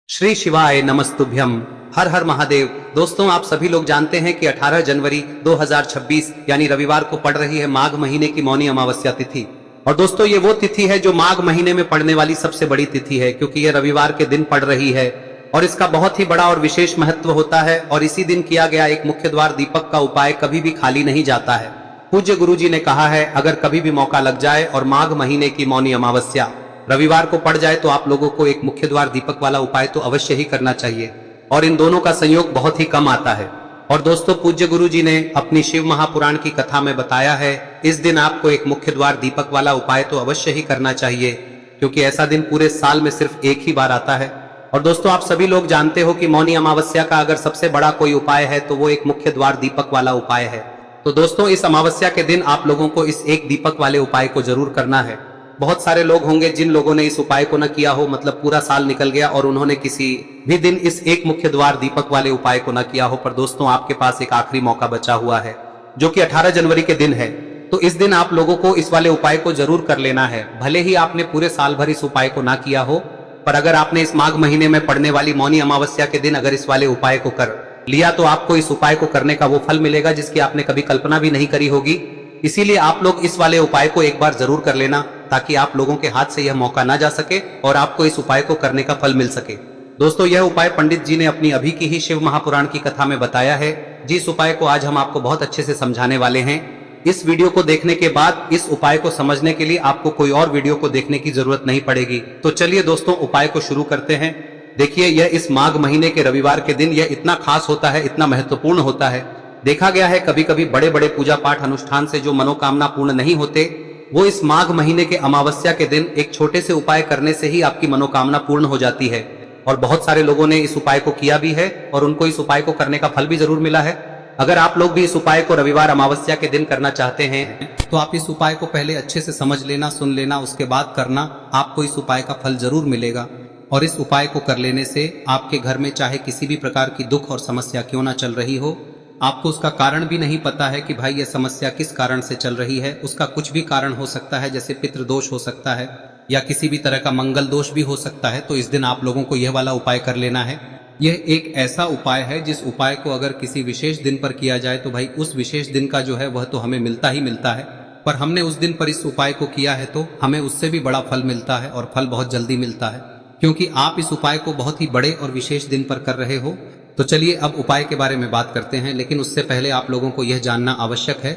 श्री शिवाय नमस्तुभ्यम। हर हर महादेव। दोस्तों, आप सभी लोग जानते हैं कि 18 जनवरी 2026 यानी रविवार को पड़ रही है माघ महीने की मौनी अमावस्या तिथि। और दोस्तों, ये वो तिथि है जो माघ महीने में पड़ने वाली सबसे बड़ी तिथि है, क्योंकि यह रविवार के दिन पड़ रही है और इसका बहुत ही बड़ा और विशेष महत्व होता है। और इसी दिन किया गया एक मुख्य द्वार दीपक का उपाय कभी भी खाली नहीं जाता है। पूज्य गुरु जी ने कहा है, अगर कभी भी मौका लग जाए और माघ महीने की मौनी अमावस्या रविवार को पड़ जाए तो आप लोगों को एक मुख्य द्वार दीपक वाला उपाय तो अवश्य ही करना चाहिए। और इन दोनों का संयोग बहुत ही कम आता है। और दोस्तों, पूज्य गुरु जी ने अपनी शिव महापुराण की कथा में बताया है, इस दिन आपको एक मुख्य द्वार दीपक वाला उपाय तो अवश्य ही करना चाहिए, क्योंकि ऐसा दिन पूरे साल में सिर्फ एक ही बार आता है। और दोस्तों, आप सभी लोग जानते हो कि मौनी अमावस्या का अगर सबसे बड़ा कोई उपाय है तो वो एक मुख्य द्वार दीपक वाला उपाय है। तो दोस्तों, इस अमावस्या के दिन आप लोगों को इस एक दीपक वाले उपाय को जरूर करना है। बहुत सारे लोग होंगे जिन लोगों ने इस उपाय को न किया हो, मतलब पूरा साल निकल गया और उन्होंने किसी भी दिन इस एक मुख्य द्वार दीपक वाले उपाय को न किया हो। पर दोस्तों, आपके पास एक आखिरी मौका बचा हुआ है, जो कि 18 जनवरी के दिन है। तो इस दिन आप लोगों को इस वाले उपाय को जरूर कर लेना है। भले ही आपने पूरे साल भर इस उपाय को ना किया हो, पर अगर आपने इस माघ महीने में पड़ने वाली मौनी अमावस्या के दिन अगर इस वाले उपाय को कर लिया तो आपको इस उपाय को करने का वो फल मिलेगा जिसकी आपने कभी कल्पना भी नहीं करी होगी। इसीलिए आप लोग इस वाले उपाय को एक बार जरूर कर लेना, ताकि आप लोगों के हाथ से यह मौका ना जा सके और आपको इस उपाय को करने का फल मिल सके। दोस्तों, यह उपाय पंडित जी ने अपनी अभी की ही शिव महापुराण की कथा में बताया है, जिस उपाय को आज हम आपको बहुत अच्छे से समझाने वाले हैं। इस वीडियो को देखने के बाद इस उपाय को समझने के लिए आपको कोई और वीडियो को देखने की जरूरत नहीं पड़ेगी। तो चलिए दोस्तों, उपाय को शुरू करते हैं। देखिए, यह इस माघ महीने के रविवार के दिन यह इतना खास होता है, इतना महत्वपूर्ण होता है। देखा गया है कभी कभी बड़े बड़े पूजा पाठ अनुष्ठान से जो मनोकामना पूर्ण नहीं होते, वो इस माघ महीने के अमावस्या के दिन एक छोटे से उपाय करने से ही आपकी मनोकामना पूर्ण हो जाती है। और बहुत सारे लोगों ने इस उपाय को किया भी है और उनको इस उपाय को करने का फल भी जरूर मिला है। अगर आप लोग भी इस उपाय को रविवार अमावस्या के दिन करना चाहते हैं तो आप इस उपाय को पहले अच्छे से समझ लेना, सुन लेना, उसके बाद करना। आपको इस उपाय का फल जरूर मिलेगा। और इस उपाय को कर लेने से आपके घर में चाहे किसी भी प्रकार की दुख और समस्या क्यों ना चल रही हो, आपको उसका कारण भी नहीं पता है कि भाई यह समस्या किस कारण से चल रही है, उसका कुछ भी कारण हो सकता है, जैसे पितृदोष हो सकता है या किसी भी तरह का मंगल दोष भी हो सकता है। तो इस दिन आप लोगों को यह वाला उपाय कर लेना है। यह एक ऐसा उपाय है जिस उपाय को अगर किसी विशेष दिन पर किया जाए तो भाई उस विशेष दिन का जो है वह तो हमें मिलता ही मिलता है। पर हमने उस दिन पर इस उपाय को किया है तो हमें उससे भी बड़ा फल मिलता है, और फल बहुत जल्दी मिलता है, क्योंकि आप इस उपाय को बहुत ही बड़े और विशेष दिन पर कर रहे हो। तो चलिए अब उपाय के बारे में बात करते हैं, लेकिन उससे पहले आप लोगों को यह जानना आवश्यक है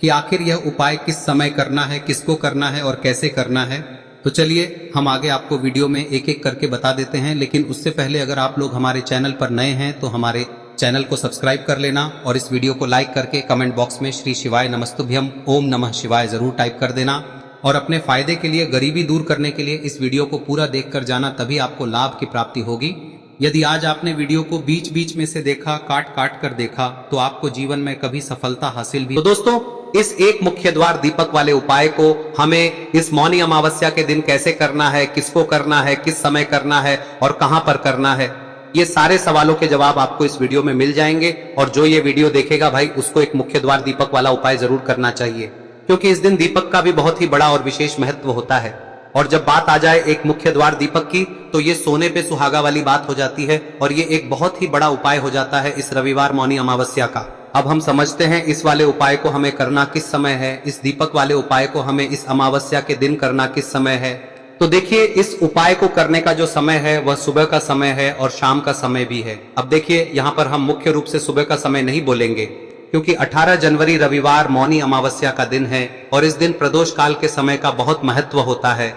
कि आखिर यह उपाय किस समय करना है, किसको करना है और कैसे करना है। तो चलिए हम आगे आपको वीडियो में एक एक करके बता देते हैं। लेकिन उससे पहले अगर आप लोग हमारे चैनल पर नए हैं तो हमारे चैनल को सब्सक्राइब कर लेना और इस वीडियो को लाइक करके कमेंट बॉक्स में श्री शिवाय नमस्तुभ्यम ओम नमः शिवाय जरूर टाइप कर देना। और अपने फायदे के लिए, गरीबी दूर करने के लिए इस वीडियो को पूरा देखकर जाना, तभी आपको लाभ की प्राप्ति होगी। यदि आज आपने वीडियो को बीच बीच में से देखा, काट काट कर देखा, तो आपको जीवन में कभी सफलता हासिल भी। तो दोस्तों, इस एक मुख्य द्वार दीपक वाले उपाय को हमें इस मौनी अमावस्या के दिन कैसे करना है, किसको करना है, किस समय करना है और कहां पर करना है, ये सारे सवालों के जवाब आपको इस वीडियो में मिल जाएंगे। और जो ये वीडियो देखेगा भाई, उसको एक मुख्य द्वार दीपक वाला उपाय जरूर करना चाहिए, क्योंकि इस दिन दीपक का भी बहुत ही बड़ा और विशेष महत्व होता है। और जब बात आ जाए एक मुख्य द्वार दीपक की, तो ये सोने पे सुहागा वाली बात हो जाती है और ये एक बहुत ही बड़ा उपाय हो जाता है इस रविवार मौनी अमावस्या का। अब हम समझते हैं इस वाले उपाय को हमें करना किस समय है, इस दीपक वाले उपाय को हमें इस अमावस्या के दिन करना किस समय है। तो देखिए, इस उपाय को करने का जो समय है वह सुबह का समय है और शाम का समय भी है। अब देखिए, यहाँ पर हम मुख्य रूप से सुबह का समय नहीं बोलेंगे, क्योंकि 18 जनवरी रविवार मौनी अमावस्या का दिन है और इस दिन प्रदोष काल के समय का बहुत महत्व होता है।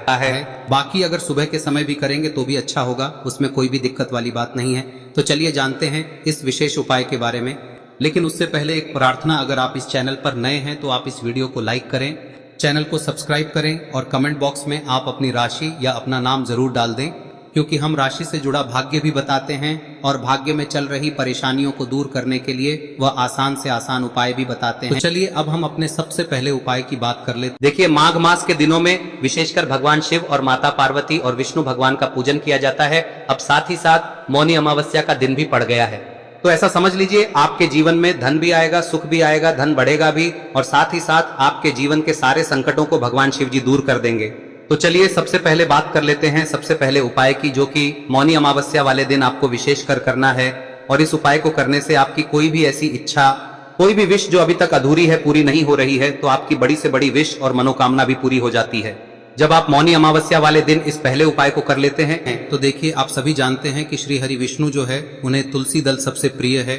बाकी अगर सुबह के समय भी करेंगे तो भी अच्छा होगा, उसमें कोई भी दिक्कत वाली बात नहीं है। तो चलिए जानते हैं इस विशेष उपाय के बारे में। लेकिन उससे पहले एक प्रार्थना, अगर आप इस चैनल पर नए हैं तो आप इस वीडियो को लाइक करें, चैनल को सब्सक्राइब करें और कमेंट बॉक्स में आप अपनी राशि या अपना नाम जरूर डाल दें, क्योंकि हम राशि से जुड़ा भाग्य भी बताते हैं और भाग्य में चल रही परेशानियों को दूर करने के लिए वह आसान से आसान उपाय भी बताते हैं। तो चलिए अब हम अपने सबसे पहले उपाय की बात कर लेते। देखिए, माघ मास के दिनों में विशेषकर भगवान शिव और माता पार्वती और विष्णु भगवान का पूजन किया जाता है। अब साथ ही साथ मौनी अमावस्या का दिन भी पड़ गया है, तो ऐसा समझ लीजिए आपके जीवन में धन भी आएगा, सुख भी आएगा, धन बढ़ेगा भी, और साथ ही साथ आपके जीवन के सारे संकटों को भगवान शिव जी दूर कर देंगे। तो चलिए सबसे पहले बात कर लेते हैं सबसे पहले उपाय की, जो कि मौनी अमावस्या वाले दिन आपको विशेषकर करना है। और इस उपाय को करने से आपकी कोई भी ऐसी इच्छा, कोई भी विश जो अभी तक अधूरी है, पूरी नहीं हो रही है, तो आपकी बड़ी से बड़ी विश और मनोकामना भी पूरी हो जाती है जब आप मौनी अमावस्या वाले दिन इस पहले उपाय को कर लेते हैं। तो देखिए, आप सभी जानते हैं कि श्री हरि विष्णु जो है, उन्हें तुलसी दल सबसे प्रिय है।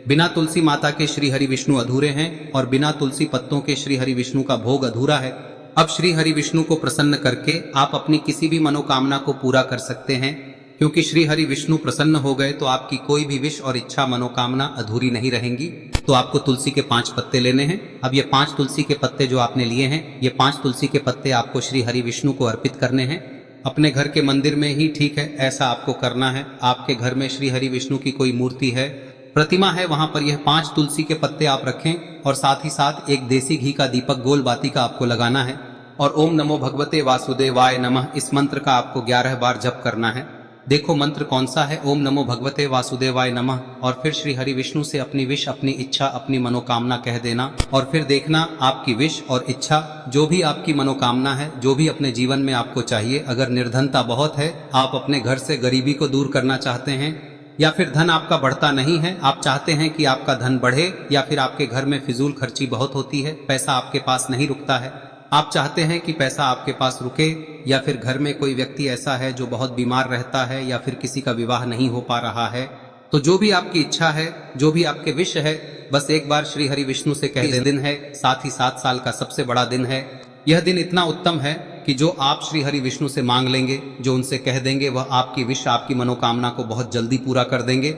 बिना तुलसी माता के श्री हरि विष्णु अधूरे हैं और बिना तुलसी पत्तों के श्री हरि विष्णु का भोग अधूरा है। अब श्री हरि विष्णु को प्रसन्न करके आप अपनी किसी भी मनोकामना को पूरा कर सकते हैं, क्योंकि श्री हरि विष्णु प्रसन्न हो गए तो आपकी कोई भी विश और इच्छा मनोकामना अधूरी नहीं रहेंगी। तो आपको तुलसी के 5 पत्ते लेने हैं। अब ये 5 तुलसी के पत्ते जो आपने लिए हैं, ये 5 तुलसी के पत्ते आपको श्री हरि विष्णु को अर्पित करने हैं। अपने घर के मंदिर में ही ठीक है, ऐसा आपको करना है। आपके घर में श्री हरि विष्णु की कोई मूर्ति है, प्रतिमा है, वहां पर यह 5 तुलसी के पत्ते आप रखें और साथ ही साथ एक देसी घी का दीपक गोल बाती का आपको लगाना है। और ओम नमो भगवते वासुदेवाय नमः इस मंत्र का आपको 11 बार जप करना है। देखो मंत्र कौन सा है, ओम नमो भगवते वासुदेवाय नमः, और फिर श्री हरि विष्णु से अपनी विश, अपनी इच्छा, अपनी मनोकामना कह देना। और फिर देखना आपकी विश और इच्छा, जो भी आपकी मनोकामना है, जो भी अपने जीवन में आपको चाहिए। अगर निर्धनता बहुत है, आप अपने घर से गरीबी को दूर करना चाहते हैं, या फिर धन आपका बढ़ता नहीं है, आप चाहते हैं कि आपका धन बढ़े, या फिर आपके घर में फिजूल खर्ची बहुत होती है, पैसा आपके पास नहीं रुकता है, आप चाहते हैं कि पैसा आपके पास रुके, या फिर घर में कोई व्यक्ति ऐसा है जो बहुत बीमार रहता है, या फिर किसी का विवाह नहीं हो पा रहा है, तो जो भी आपकी इच्छा है, जो भी आपके विश है, बस एक बार श्री हरि विष्णु से कह दे। दिन है, साथ ही 7 साल का सबसे बड़ा दिन है। यह दिन इतना उत्तम है कि जो आप श्री हरि विष्णु से मांग लेंगे, जो उनसे कह देंगे, वह आपकी विश, आपकी मनोकामना को बहुत जल्दी पूरा कर देंगे।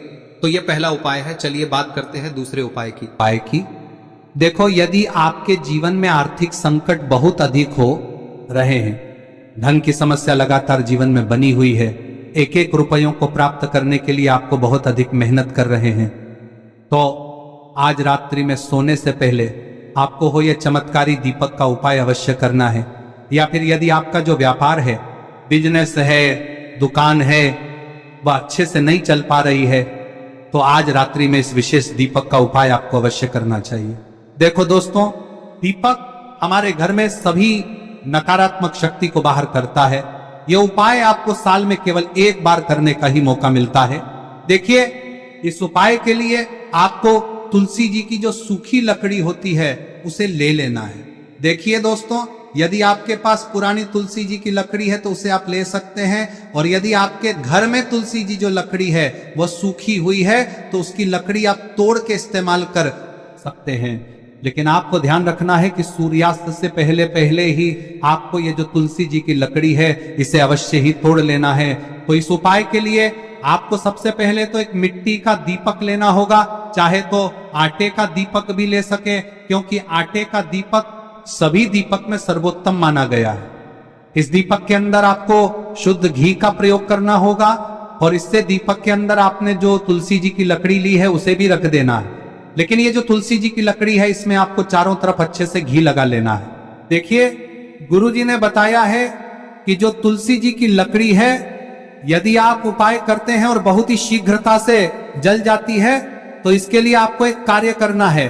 तो यह पहला उपाय है। चलिए बात करते हैं दूसरे उपाय की। देखो, यदि आपके जीवन में आर्थिक संकट बहुत अधिक हो रहे हैं, धन की समस्या लगातार जीवन में बनी हुई है, एक एक रुपयों को प्राप्त करने के लिए आपको बहुत अधिक मेहनत कर रहे हैं, तो आज रात्रि में सोने से पहले आपको हो यह चमत्कारी दीपक का उपाय अवश्य करना है। या फिर यदि आपका जो व्यापार है, बिजनेस है, दुकान है, वह अच्छे से नहीं चल पा रही है, तो आज रात्रि में इस विशेष दीपक का उपाय आपको अवश्य करना चाहिए। देखो दोस्तों, दीपक हमारे घर में सभी नकारात्मक शक्ति को बाहर करता है। यह उपाय आपको साल में केवल 1 बार करने का ही मौका मिलता है। देखिए, इस उपाय के लिए आपको तुलसी जी की जो सूखी लकड़ी होती है उसे ले लेना है। देखिए दोस्तों, यदि आपके पास पुरानी तुलसी जी की लकड़ी है तो उसे आप ले सकते हैं, और यदि आपके घर में तुलसी जी जो लकड़ी है वह सूखी हुई है तो उसकी लकड़ी आप तोड़ के इस्तेमाल कर सकते हैं। लेकिन आपको ध्यान रखना है कि सूर्यास्त से पहले पहले ही आपको ये जो तुलसी जी की लकड़ी है इसे अवश्य ही तोड़ लेना है। तो इस उपाय के लिए आपको सबसे पहले तो एक मिट्टी का दीपक लेना होगा, चाहे तो आटे का दीपक भी ले सके, क्योंकि आटे का दीपक सभी दीपक में सर्वोत्तम माना गया है। इस दीपक के अंदर आपको शुद्ध घी का प्रयोग करना होगा, और इससे दीपक के अंदर आपने जो तुलसी जी की लकड़ी ली है उसे भी रख देना है। लेकिन ये जो तुलसी जी की लकड़ी है, इसमें आपको चारों तरफ अच्छे से घी लगा लेना है। देखिए, गुरुजी ने बताया है कि जो तुलसी जी की लकड़ी है, यदि आप उपाय करते हैं और बहुत ही शीघ्रता से जल जाती है, तो इसके लिए आपको एक कार्य करना है।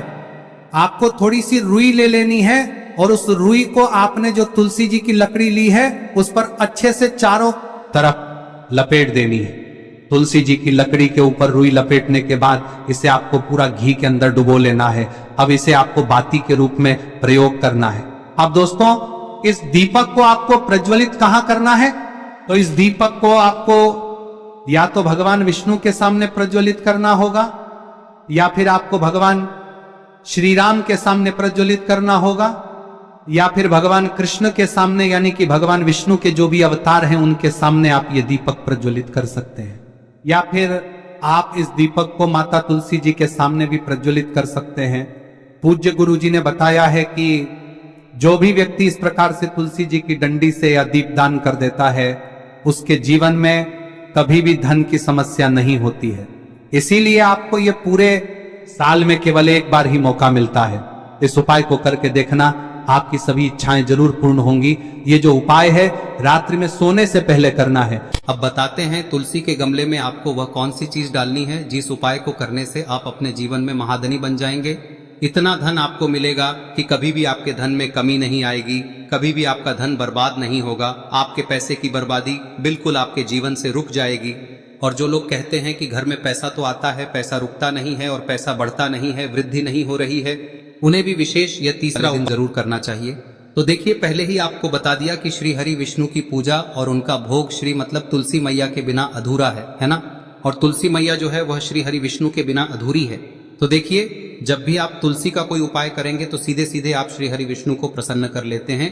आपको थोड़ी सी रुई ले लेनी है, और उस रुई को आपने जो तुलसी जी की लकड़ी ली है उस पर अच्छे से चारों तरफ लपेट देनी है। तुलसी जी की लकड़ी के ऊपर रुई लपेटने के बाद इसे आपको पूरा घी के अंदर डुबो लेना है। अब इसे आपको बाती के रूप में प्रयोग करना है। अब दोस्तों, इस दीपक को आपको प्रज्वलित कहां करना है? तो इस दीपक को आपको या तो भगवान विष्णु के सामने प्रज्वलित करना होगा, या फिर आपको भगवान श्री राम के सामने प्रज्वलित करना होगा, या फिर भगवान कृष्ण के सामने, यानी कि भगवान विष्णु के जो भी अवतार हैं उनके सामने आप ये दीपक प्रज्वलित कर सकते हैं। या फिर आप इस दीपक को माता तुलसी जी के सामने भी प्रज्वलित कर सकते हैं। पूज्य गुरु जी ने बताया है कि जो भी व्यक्ति इस प्रकार से तुलसी जी की डंडी से या दीपदान कर देता है, उसके जीवन में कभी भी धन की समस्या नहीं होती है। इसीलिए आपको ये पूरे साल में केवल 1 बार ही मौका मिलता है। इस उपाय को करके देखना, आपकी सभी इच्छाएं जरूर पूर्ण होंगी। ये जो उपाय है रात्रि में सोने से पहले करना है। अब बताते हैं तुलसी के गमले में आपको वह कौन सी चीज डालनी है जिस उपाय को करने से आप अपने जीवन में महाधनी बन जाएंगे। इतना धन आपको मिलेगा कि कभी भी आपके धन में कमी नहीं आएगी, कभी भी आपका धन बर्बाद नहीं होगा। आपके पैसे की बर्बादी बिल्कुल आपके जीवन से रुक जाएगी। और जो लोग कहते हैं कि घर में पैसा तो आता है, पैसा रुकता नहीं है और पैसा बढ़ता नहीं है, वृद्धि नहीं हो रही है, उन्हें भी विशेष यह तीसरा दिन जरूर करना चाहिए। तो देखिए, पहले ही आपको बता दिया कि श्री हरि विष्णु की पूजा और उनका भोग श्री मतलब तुलसी मैया के बिना अधूरा है ना। और तुलसी मैया जो है वह श्री हरि विष्णु के बिना अधूरी है। तो देखिए, जब भी आप तुलसी का कोई उपाय करेंगे तो सीधे सीधे आप श्री हरि विष्णु को प्रसन्न कर लेते हैं।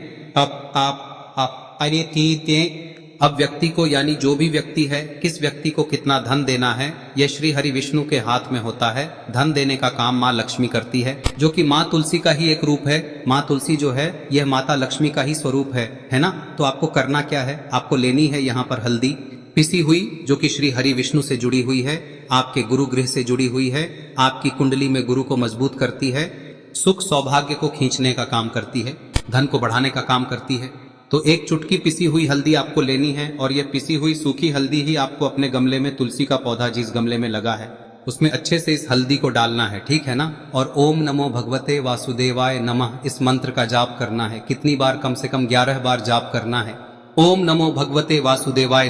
अब व्यक्ति को, यानी जो भी व्यक्ति है, किस व्यक्ति को कितना धन देना है, यह श्री हरि विष्णु के हाथ में होता है। धन देने का काम माँ लक्ष्मी करती है, जो कि माँ तुलसी का ही एक रूप है। माँ तुलसी जो है यह माता लक्ष्मी का ही स्वरूप है ना। तो आपको करना क्या है, आपको लेनी है यहाँ पर हल्दी पिसी हुई, जो कि श्री हरि विष्णु से जुड़ी हुई है, आपके गुरु गृह से जुड़ी हुई है, आपकी कुंडली में गुरु को मजबूत करती है, सुख सौभाग्य को खींचने का काम करती है, धन को बढ़ाने का काम करती है। तो एक चुटकी पिसी हुई हल्दी आपको लेनी है और यह पिसी हुई सूखी हल्दी ही आपको अपने गमले में, तुलसी का पौधा जिस गमले में लगा है उसमें अच्छे से इस हल्दी को डालना है, ठीक है ना। और ओम नमो भगवते वासुदेवाय नमः इस मंत्र का जाप करना है। कितनी बार? कम से कम 11 बार जाप करना है। ओम नमो भगवते वासुदेवाय